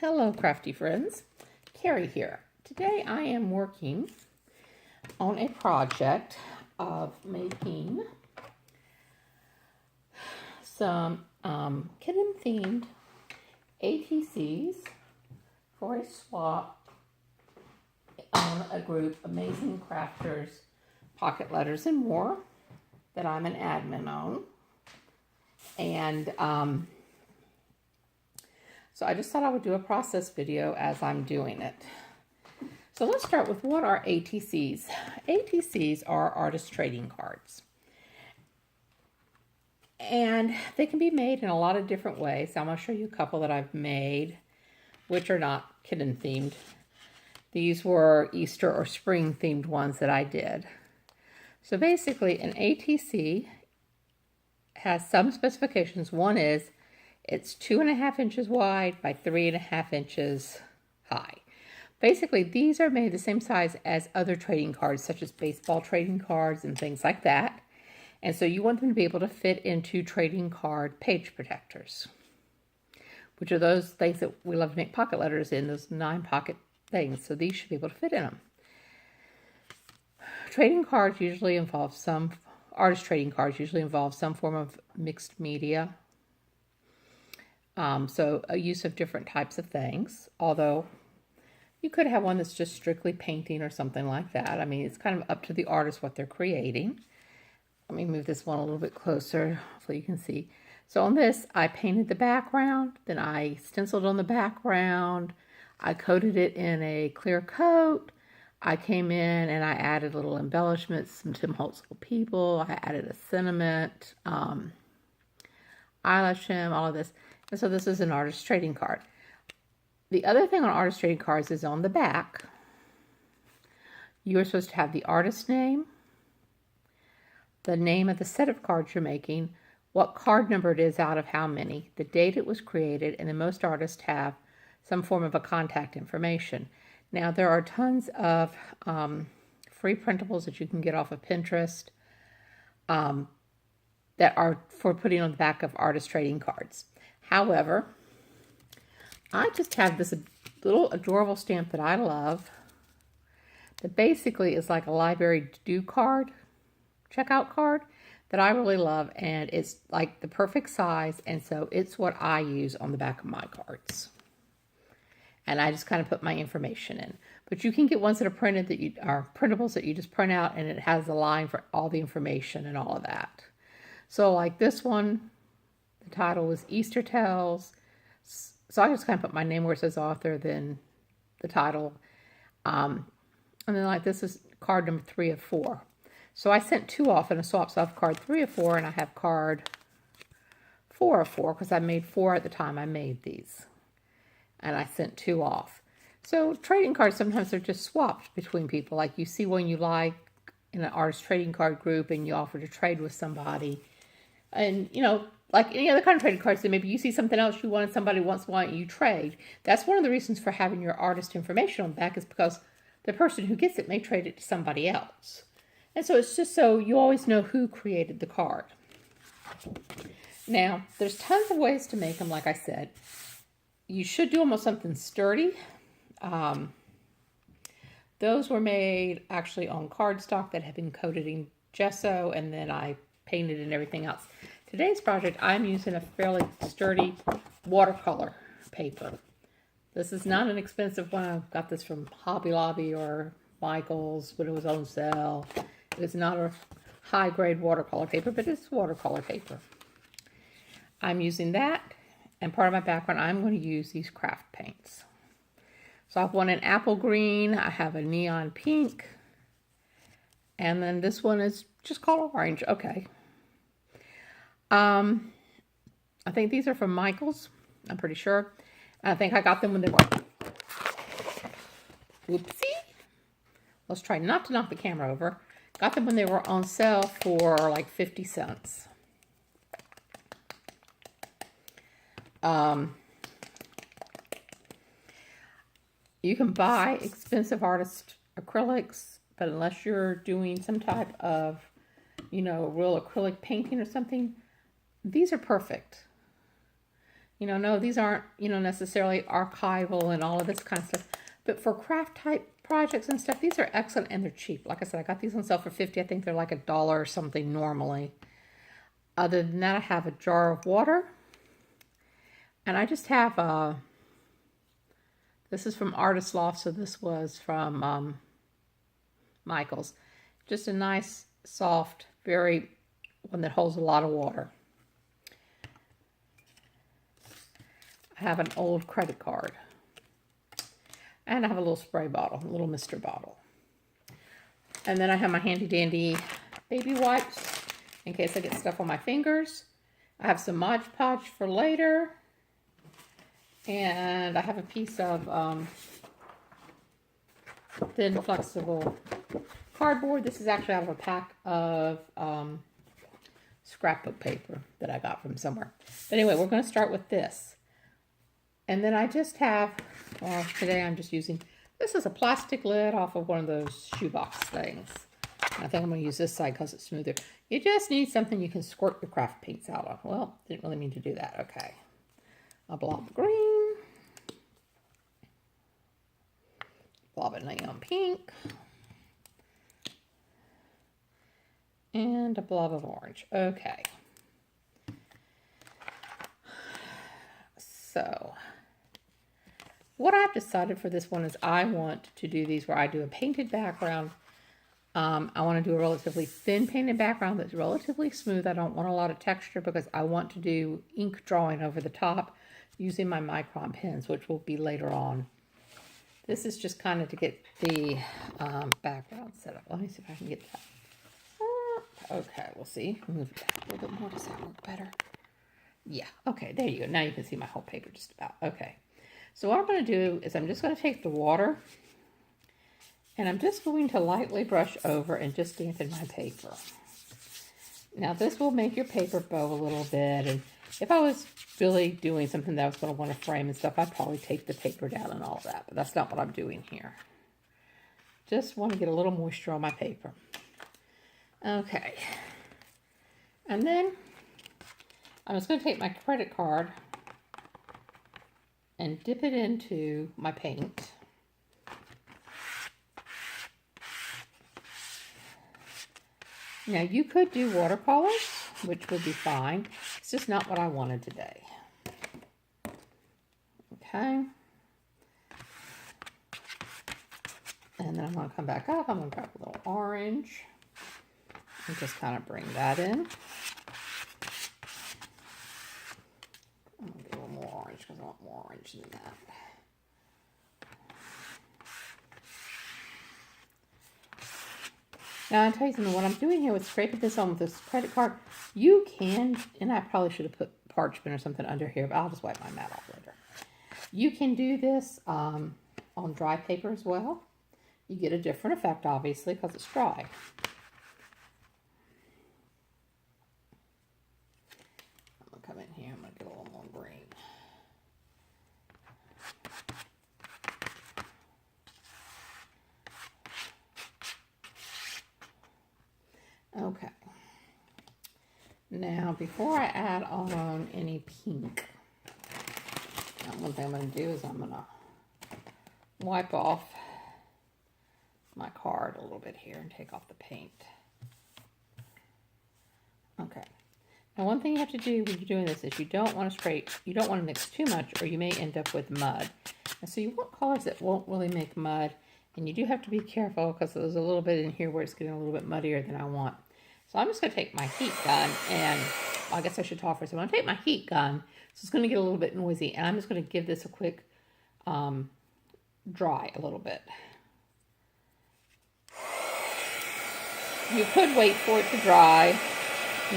Hello, crafty friends. Carrie here. Today I am working on a project of making some kitten themed ATCs for a swap on a group, Amazing Crafters, Pocket Letters and More, that I'm an admin on. And so I just thought I would do a process video as I'm doing it. So let's start with, what are ATCs? ATCs are artist trading cards. And they can be made in a lot of different ways. I'm going to show you a couple that I've made, which are not kitten themed. These were Easter or spring themed ones that I did. So basically an ATC has some specifications. One is it's 2.5 inches wide by 3.5 inches high. Basically, these are made the same size as other trading cards, such as baseball trading cards and things like that. And so you want them to be able to fit into trading card page protectors, which are those things that we love to make pocket letters in, those 9-pocket things. So these should be able to fit in them. Trading cards usually involve artist trading cards usually involve some form of mixed media. So a use of different types of things, although you could have one that's just strictly painting or something like that. I mean, it's kind of up to the artist what they're creating. Let me move this one a little bit closer so you can see. So on this, I painted the background, then I stenciled on the background, I coated it in a clear coat, I came in and I added little embellishments, some Tim Holtz Little People, I added a sentiment, eyelash trim, all of this. And so this is an artist trading card. The other thing on artist trading cards is on the back, you are supposed to have the artist name, the name of the set of cards you're making, what card number it is out of how many, the date it was created, and then most artists have some form of a contact information. Now, there are tons of free printables that you can get off of Pinterest that are for putting on the back of artist trading cards. However, I just have this little adorable stamp that I love that basically is like a library to-do card, checkout card, that I really love, and it's like the perfect size, and so it's what I use on the back of my cards. And I just kind of put my information in. But you can get ones that are printed that are printables that you just print out, and it has a line for all the information and all of that. So like this one, the title was Easter Tales. So I just kind of put my name where it says author, then the title. And then like this is card number 3 of 4. So I sent 2 off in a swap. So I have card 3 of 4 and I have card 4 of 4 because I made 4 at the time I made these. And I sent 2 off. So trading cards, sometimes they're just swapped between people. Like you see one you like in an artist trading card group and you offer to trade with somebody. And, you know, like any other kind of trading cards, then maybe you see something else you want and somebody wants one and you trade. That's one of the reasons for having your artist information on the back, is because the person who gets it may trade it to somebody else. And so it's just so you always know who created the card. Now, there's tons of ways to make them, like I said. You should do them with something sturdy. Those were made actually on cardstock that had been coated in gesso, and then I painted and everything else. Today's project, I'm using a fairly sturdy watercolor paper. This is not an expensive one. I got this from Hobby Lobby or Michael's when it was on sale. It is not a high-grade watercolor paper, but it's watercolor paper. I'm using that, and part of my background, I'm going to use these craft paints. So I have one in apple green, I have a neon pink, and then this one is just called orange. Okay. I think these are from Michael's. I'm pretty sure. And I think I got them when they were... Whoopsie. Let's try not to knock the camera over. Got them when they were on sale for like 50 cents. You can buy expensive artist acrylics, but unless you're doing some type of, you know, real acrylic painting or something, these are perfect. No, these aren't, necessarily archival and all of this kind of stuff. But for craft type projects and stuff, these are excellent and they're cheap. Like I said, I got these on sale for $50. I think they're like $1 or something normally. Other than that, I have a jar of water. And I just have this is from Artist Loft, so this was from Michael's. Just a nice, soft, one that holds a lot of water. I have an old credit card. And I have a little spray bottle, a little Mr. bottle. And then I have my handy dandy baby wipes in case I get stuff on my fingers. I have some Mod Podge for later. And I have a piece of thin flexible cardboard. This is actually out of a pack of scrapbook paper that I got from somewhere. But anyway, we're going to start with this. And then I just have, well, today I'm just using, this is a plastic lid off of one of those shoebox things. And I think I'm going to use this side because it's smoother. You just need something you can squirt your craft paints out on. Well, didn't really mean to do that. Okay. A blob of green. Blob of neon pink. And a blob of orange. Okay. So, what I've decided for this one is I want to do these where I do a painted background. I want to do a relatively thin painted background that's relatively smooth. I don't want a lot of texture because I want to do ink drawing over the top using my micron pens, which will be later on. This is just kind of to get the background set up. Let me see if I can get that. Okay, we'll see. Move it back a little bit more. Does that work better? Yeah, okay, there you go. Now you can see my whole paper just about. Okay, so what I'm going to do is I'm just going to take the water and I'm just going to lightly brush over and just dampen my paper. Now this will make your paper bow a little bit, and if I was really doing something that I was going to want to frame and stuff, I'd probably take the paper down and all that, but that's not what I'm doing here. Just want to get a little moisture on my paper. Okay, and then I'm just going to take my credit card and dip it into my paint. Now you could do watercolors, which would be fine. It's just not what I wanted today. Okay. And then I'm going to come back up. I'm going to grab a little orange and just kind of bring that in. I'm going to get a little more orange because I want more orange than that. Now, I'll tell you something, what I'm doing here with scraping this on with this credit card, you can, and I probably should have put parchment or something under here, but I'll just wipe my mat off later. You can do this on dry paper as well. You get a different effect, obviously, because it's dry. I'm going to come in here, I'm going to get a little more green. Okay, now before I add on any pink, one thing I'm going to do is I'm going to wipe off my card a little bit here and take off the paint. Okay, now one thing you have to do when you're doing this is you don't want to mix too much or you may end up with mud. And so you want colors that won't really make mud. And you do have to be careful because there's a little bit in here where it's getting a little bit muddier than I want. So I'm just going to take my heat gun and, well, I guess I should talk first. I'm going to take my heat gun. So it's going to get a little bit noisy. And I'm just going to give this a quick dry a little bit. You could wait for it to dry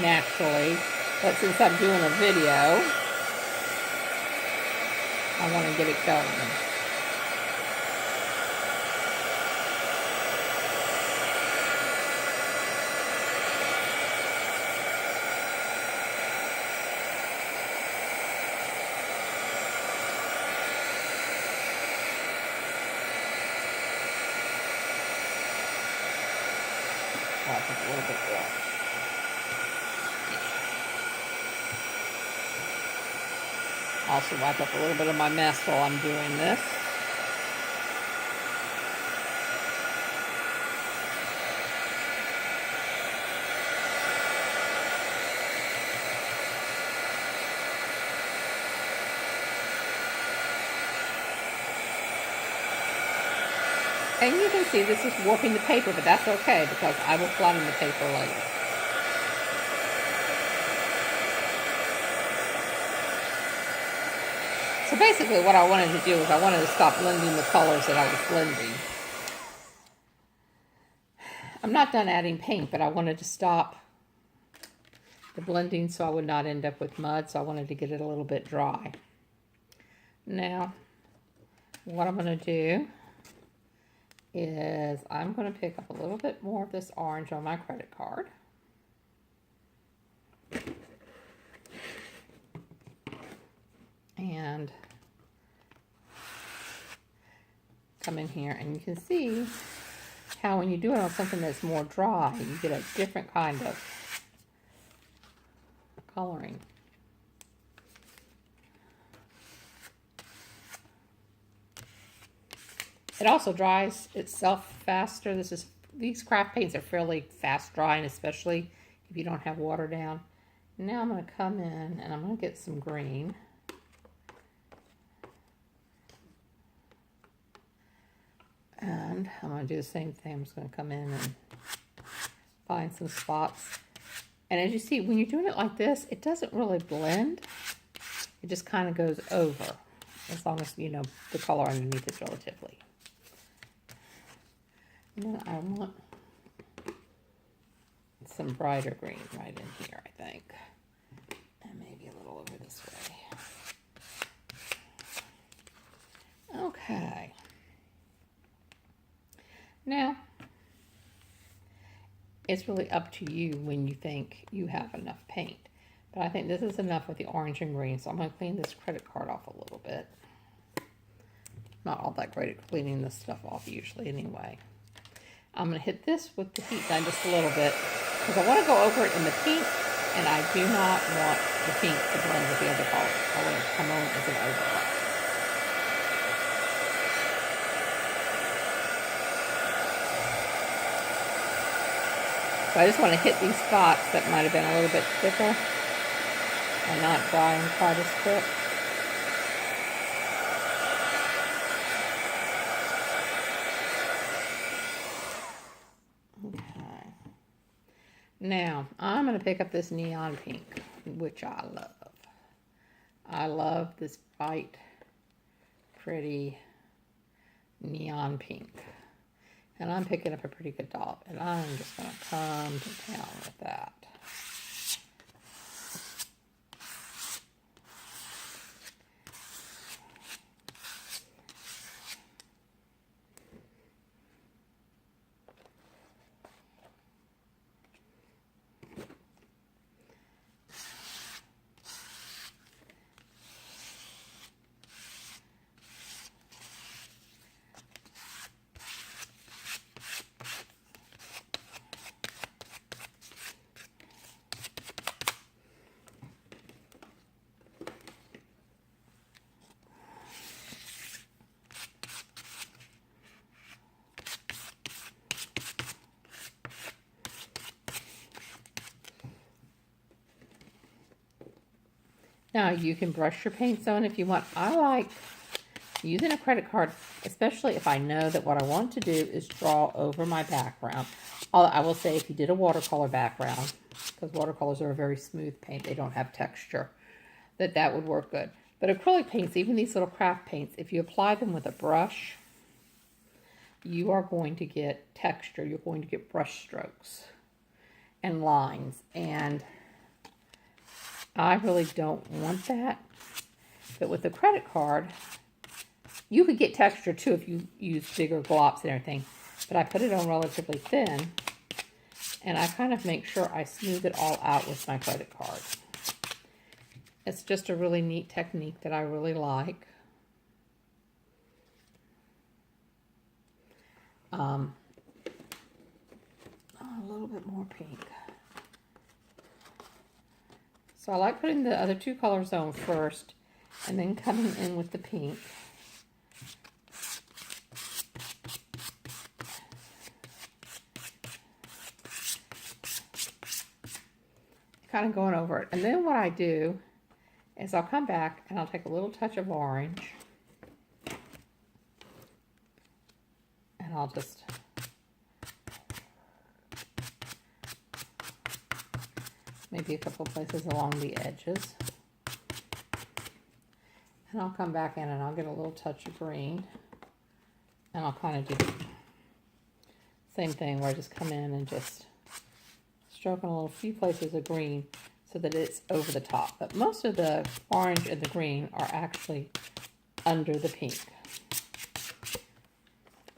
naturally. But since I'm doing a video, I want to get it going. I think a little bit more. Also wipe up a little bit of my mess while I'm doing this. And you can see this is warping the paper, but that's okay because I will flatten the paper later. So basically what I wanted to do is I wanted to stop blending the colors that I was blending. I'm not done adding paint, but I wanted to stop the blending so I would not end up with mud, so I wanted to get it a little bit dry. Now, what I'm going to do is I'm going to pick up a little bit more of this orange on my credit card. And come in here and you can see how when you do it on something that's more dry, you get a different kind of coloring. It also dries itself faster. These craft paints are fairly fast drying, especially if you don't have water down. Now I'm going to come in and I'm going to get some green. And I'm going to do the same thing. I'm just going to come in and find some spots. And as you see, when you're doing it like this, it doesn't really blend. It just kind of goes over, as long as, you know, the color underneath is relatively. And then I want some brighter green right in here, I think. And maybe a little over this way. Okay. Now, it's really up to you when you think you have enough paint. But I think this is enough with the orange and green, so I'm going to clean this credit card off a little bit. Not all that great at cleaning this stuff off usually anyway. I'm going to hit this with the heat gun just a little bit because I want to go over it in the pink, and I do not want the pink to blend with the other colors. I want it to come on as an overlap. So I just want to hit these spots that might have been a little bit thicker and not drying quite as quick. Okay. Now, I'm going to pick up this neon pink, which I love. I love this bright, pretty neon pink. And I'm picking up a pretty good dollop, and I'm just going to come to town with that. Now, you can brush your paints on if you want. I like using a credit card, especially if I know that what I want to do is draw over my background. I will say if you did a watercolor background, because watercolors are a very smooth paint, they don't have texture, that would work good. But acrylic paints, even these little craft paints, if you apply them with a brush, you are going to get texture. You're going to get brush strokes and lines. And I really don't want that. But with the credit card, you could get texture too if you use bigger glops and everything. But I put it on relatively thin, and I kind of make sure I smooth it all out with my credit card. It's just a really neat technique that I really like. A little bit more pink. So I like putting the other two colors on first, And then coming in with the pink. Kind of going over it. And then what I do is I'll come back and I'll take a little touch of orange. And I'll just maybe a couple places along the edges. And I'll come back in and I'll get a little touch of green. And I'll kind of do the same thing where I just come in and just stroke on a little few places of green so that it's over the top. But most of the orange and the green are actually under the pink.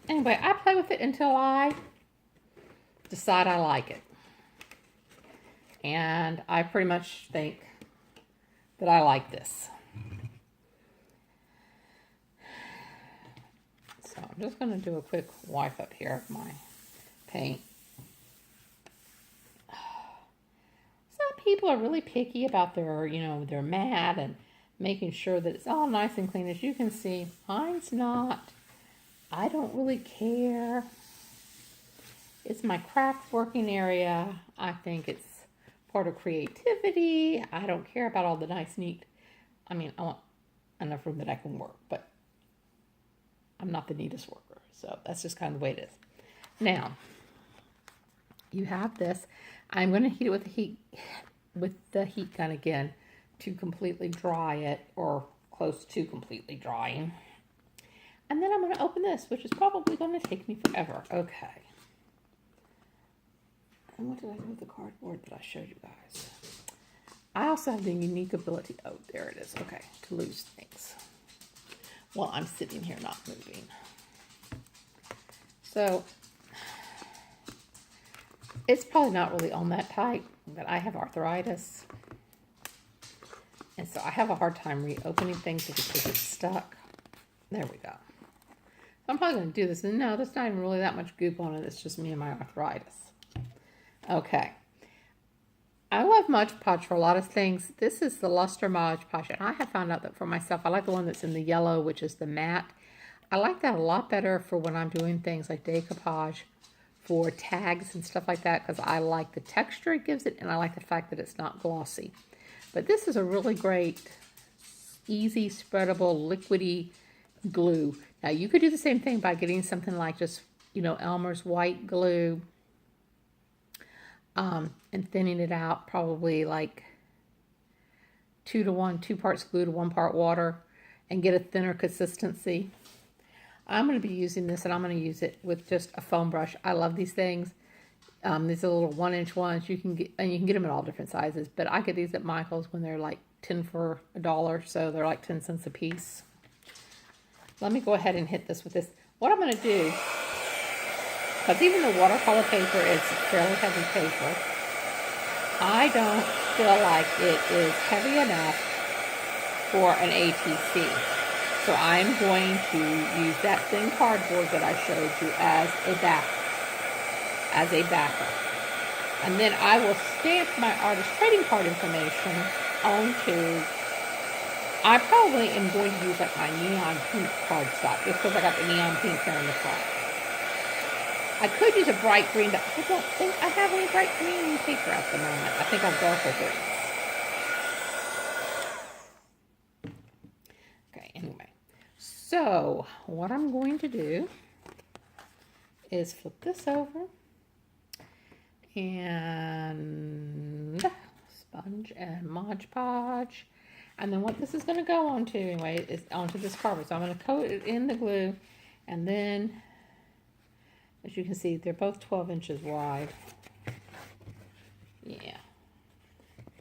Anyway, I play with it until I decide I like it. And I pretty much think that I like this. So I'm just going to do a quick wipe up here of my paint. Some people are really picky about their, their mat and making sure that it's all nice and clean. As you can see, mine's not. I don't really care. It's my craft working area. I think it's part of creativity. I don't care about all the nice, neat. I mean, I want enough room that I can work, but I'm not the neatest worker. So that's just kind of the way it is. Now, you have this. I'm going to heat it with the heat gun again to completely dry it, or close to completely drying. And then I'm going to open this, which is probably going to take me forever. Okay. And what did I do with the cardboard that I showed you guys? I also have the unique ability, oh, there it is, okay, to lose things. Well, I'm sitting here not moving. So, it's probably not really on that tight, but I have arthritis. And so I have a hard time reopening things because it's stuck. There we go. So I'm probably going to do this. And no, there's not even really that much goop on it. It's just me and my arthritis. Okay. I love Mod Podge for a lot of things. This is the Luster Mod Podge. And I have found out that for myself, I like the one that's in the yellow, which is the matte. I like that a lot better for when I'm doing things like decoupage for tags and stuff like that, because I like the texture it gives it, and I like the fact that it's not glossy. But this is a really great, easy, spreadable, liquidy glue. Now, you could do the same thing by getting something like just, Elmer's white glue, and thinning it out, probably like 2 to 1, 2 parts glue to 1 part water, and get a thinner consistency. I'm going to be using this, and I'm going to use it with just a foam brush. I love these things. These are little 1-inch ones. You can get them in all different sizes, but I get these at Michael's when they're like 10 for $1, so they're like 10 cents a piece. Let me go ahead and hit this with this. What I'm going to do, because even the watercolor paper is fairly heavy paper, I don't feel like it is heavy enough for an ATC. So I'm going to use that thin cardboard that I showed you as a backup. And then I will stamp my artist trading card information onto, I probably am going to use like my neon pink cardstock, just because I got the neon pink here in the front. I could use a bright green, but I don't think I have any bright green paper at the moment. I think I've darker green. Okay, anyway. So, what I'm going to do is flip this over and sponge and Mod Podge. And then what this is going to go onto anyway is onto this cardboard. So I'm going to coat it in the glue, and then, as you can see, they're both 12 inches wide. Yeah.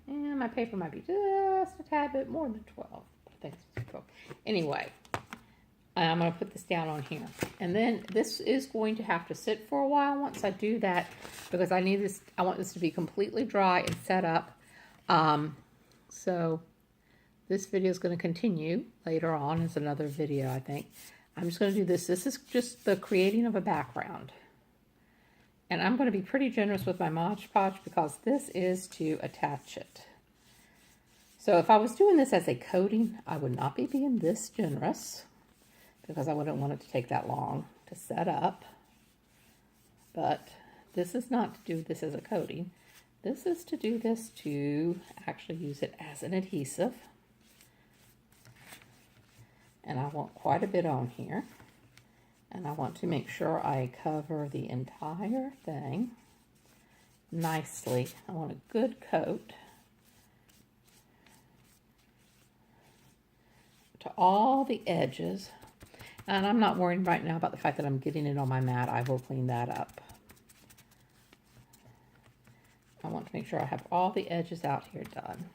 And my paper might be just a tad bit more than 12. I think it's 12. Anyway, I'm going to put this down on here. And then this is going to have to sit for a while once I do that, because I need this, I want this to be completely dry and set up. So this video is going to continue later on as another video, I think. I'm just going to do this. This is just the creating of a background. And I'm going to be pretty generous with my Mod Podge because this is to attach it. So if I was doing this as a coating, I would not be being this generous because I wouldn't want it to take that long to set up. But this is not to do this as a coating. This is to do this to actually use it as an adhesive. And I want quite a bit on here. And I want to make sure I cover the entire thing nicely. I want a good coat to all the edges. And I'm not worried right now about the fact that I'm getting it on my mat. I will clean that up. I want to make sure I have all the edges out here done.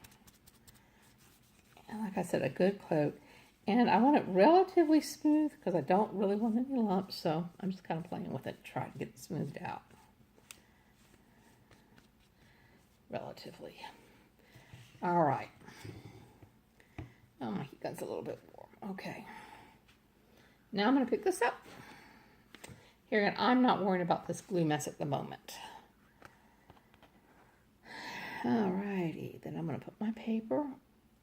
And like I said, a good coat. And I want it relatively smooth because I don't really want any lumps. So I'm just kind of playing with it to try to get it smoothed out. Relatively. All right. Oh, my heat gun's a little bit warm. Okay. Now I'm going to pick this up. Here again, I'm not worrying about this glue mess at the moment. Alrighty, then I'm going to put my paper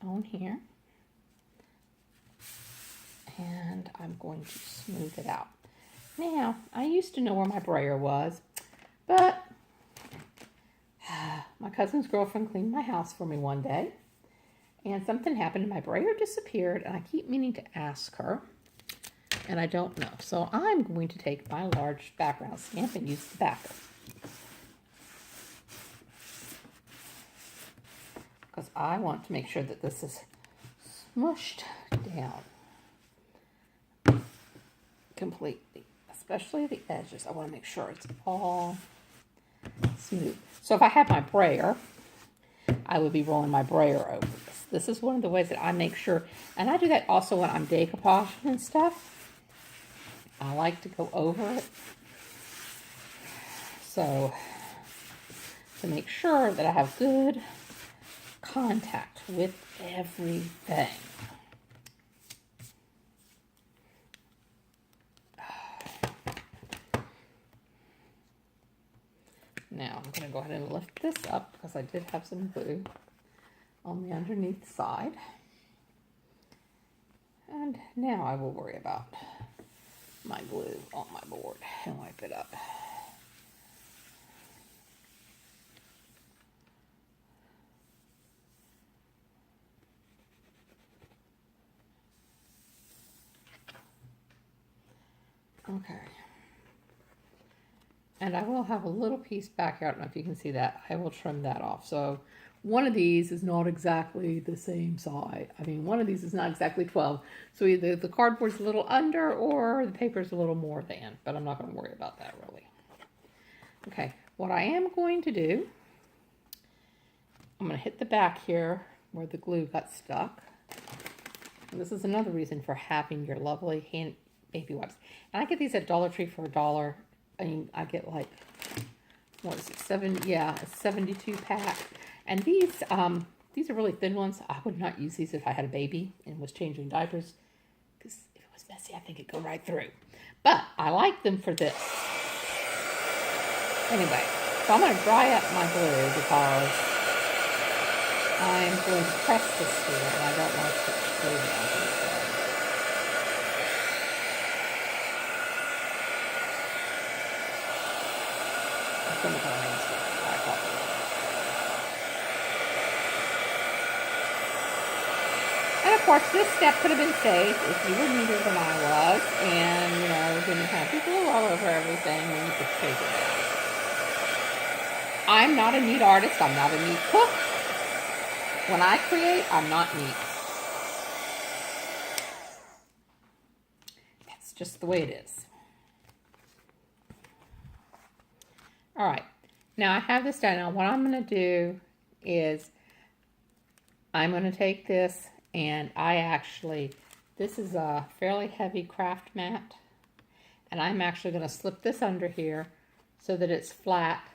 on here. And I'm going to smooth it out. Now, I used to know where my brayer was, but my cousin's girlfriend cleaned my house for me one day. And something happened and my brayer disappeared, and I keep meaning to ask her. And I don't know. So I'm going to take my large background stamp and use the backer. Because I want to make sure that this is smushed down completely, especially the edges. I want to make sure it's all smooth. So if I had my brayer, I would be rolling my brayer over this. This is one of the ways that I make sure, and I do that also when I'm decoupaging and stuff. I like to go over it. So to make sure that I have good contact with everything. Now I'm going to go ahead and lift this up because I did have some glue on the underneath side. And now I will worry about my glue on my board and wipe it up. Okay. And I will have a little piece back here. I don't know if you can see that. I will trim that off. So one of these is not exactly the same size. I mean, one of these is not exactly 12. So either the cardboard's a little under or the paper's a little more than. But I'm not going to worry about that really. Okay, what I am going to do, I'm going to hit the back here where the glue got stuck. And this is another reason for having your lovely hand baby wipes. And I get these at Dollar Tree for $1. I mean, I get like, what is it, a 72 pack. And these are really thin ones. I would not use these if I had a baby and was changing diapers, because if it was messy, I think it'd go right through. But I like them for this. Anyway, so I'm going to dry up my glue because I'm going to press this here and I don't want to put glue down here. And of course, this step could have been saved if you were neater than I was, and didn't have the glue all over everything when you put the paper down. I'm not a neat artist. I'm not a neat cook. When I create, I'm not neat. That's just the way it is. All right, now I have this done. Now what I'm going to do is I'm going to take this and this is a fairly heavy craft mat, and I'm actually going to slip this under here so that it's flat